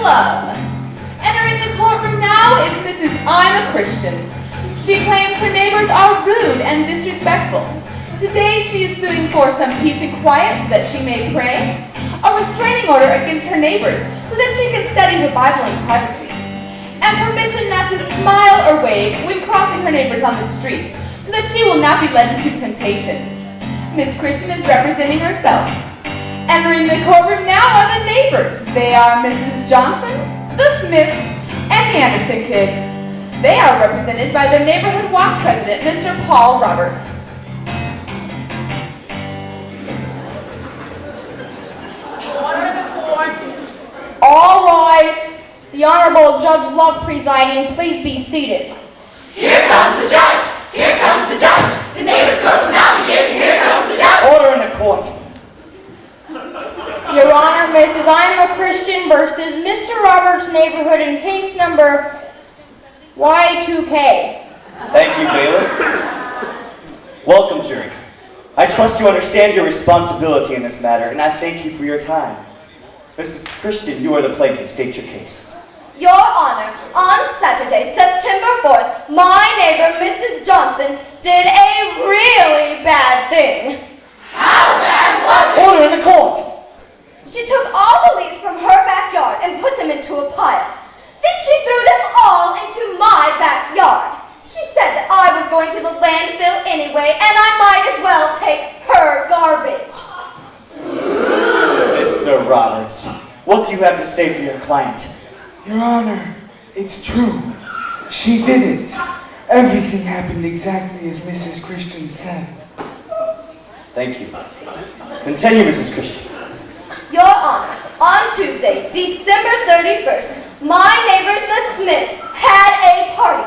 love. Entering the courtroom now is Mrs. I'm a Christian. She claims her neighbors are rude and disrespectful. Today she is suing for some peace and quiet so that she may pray, a restraining order against her neighbors so that she can study her Bible in privacy, and permission not to smile or wave when crossing her neighbors on the street so that she will not be led into temptation. Miss Christian is representing herself. Entering the courtroom now are the neighbors. They are Mrs. Johnson, the Smiths, and the Anderson kids. They are represented by their neighborhood watch president, Mr. Paul Roberts. Order the court. All rise. The Honorable Judge Love presiding. Please be seated. Here comes the judge. Here comes the judge. The neighbors' court will now begin. Here comes the judge. Order in the court. Your Honor, Mrs. I'm a Christian versus Mr. Roberts' neighborhood in case number Y2K. Thank you, bailiff. Welcome, jury. I trust you understand your responsibility in this matter, and I thank you for your time. Mrs. Christian, you are the plaintiff. State your case. Your Honor, on Saturday, September 4th, my neighbor, Mrs. Johnson, did a really bad thing. How bad was it? Order in the court. She took all the leaves from her backyard and put them into a pile. Then she threw them all into my backyard. She said that I was going to the landfill anyway, and I might as well take her garbage. Mr. Roberts, what do you have to say for your client? Your Honor, it's true. She did it. Everything happened exactly as Mrs. Christian said. Thank you. Continue, Mrs. Christian. Your Honor, on Tuesday, December 31st, my neighbors, the Smiths, had a party.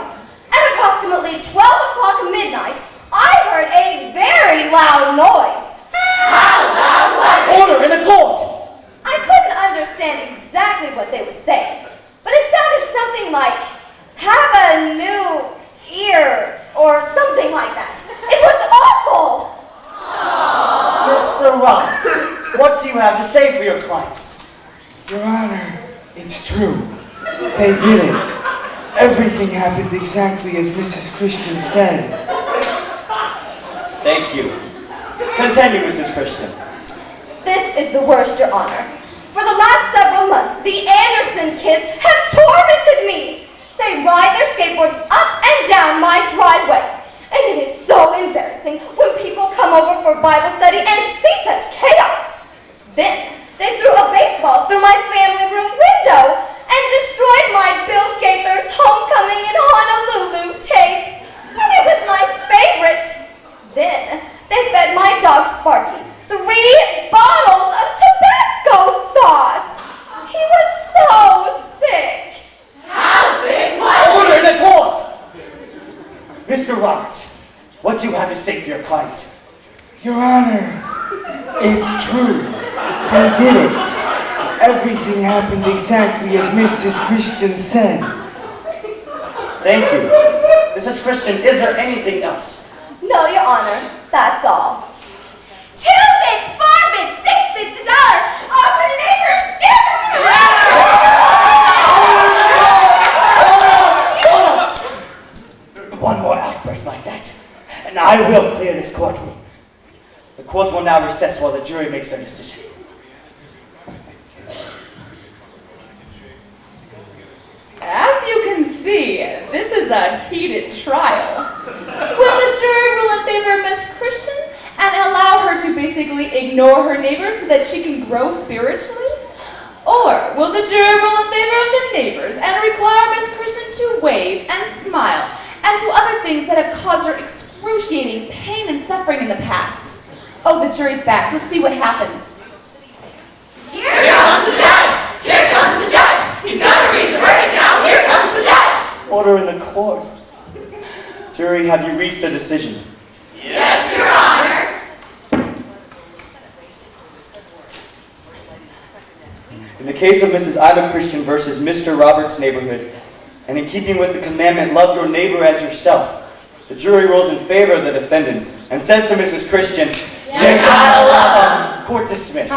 At approximately 12 o'clock midnight, I heard a very loud noise. How loud was it? Order in the court. I couldn't understand exactly what they were saying, but it sounded something like, have a new ear, or something like that. It was awful. Mr. Roberts, what do you have to say for your clients? Your Honor, it's true. They did it. Everything happened exactly as Mrs. Christian said. Thank you. Continue, Mrs. Christian. This is the worst, Your Honor. For the last several months, the Anderson kids have tormented me. They ride their skateboards up and down my driveway. And it is so embarrassing when people come over for Bible study and see such chaos. Then they threw a baseball through my family room window and destroyed my Bill Gaither's Homecoming in Honolulu tape. And it was my favorite. Then they fed my dog Sparky 3 bottles of Tabasco sauce. He was so sick. How sick was Order in the court. Mr. Roberts, what do you have to say for your client? Your Honor, it's true. They did it. Everything happened exactly as Mrs. Christian said. Thank you. Mrs. Christian, is there anything else? No, Your Honor, that's all. 2 bits, 4 bits, 6 bits, $1. All for the neighbors. One more outburst like that, and I will clear this courtroom. The court will now recess while the jury makes their decision. As you can see, this is a heated trial. Will the jury rule in favor of Miss Christian and allow her to basically ignore her neighbors so that she can grow spiritually? Or will the jury rule in favor of the neighbors and require Miss Christian to wave and smile and do other things that have caused her excruciating pain and suffering in the past? Oh, the jury's back. Let's see what happens. Here comes the judge. Here comes the judge. He's going to read the verdict now. Here comes the judge. Order in the court. Jury, have you reached a decision? Yes, Your Honor. In the case of Mrs. Iva Christian versus Mr. Roberts' neighborhood, and in keeping with the commandment, love your neighbor as yourself, the jury rules in favor of the defendants and says to Mrs. Christian, you gotta love them. Court dismissed.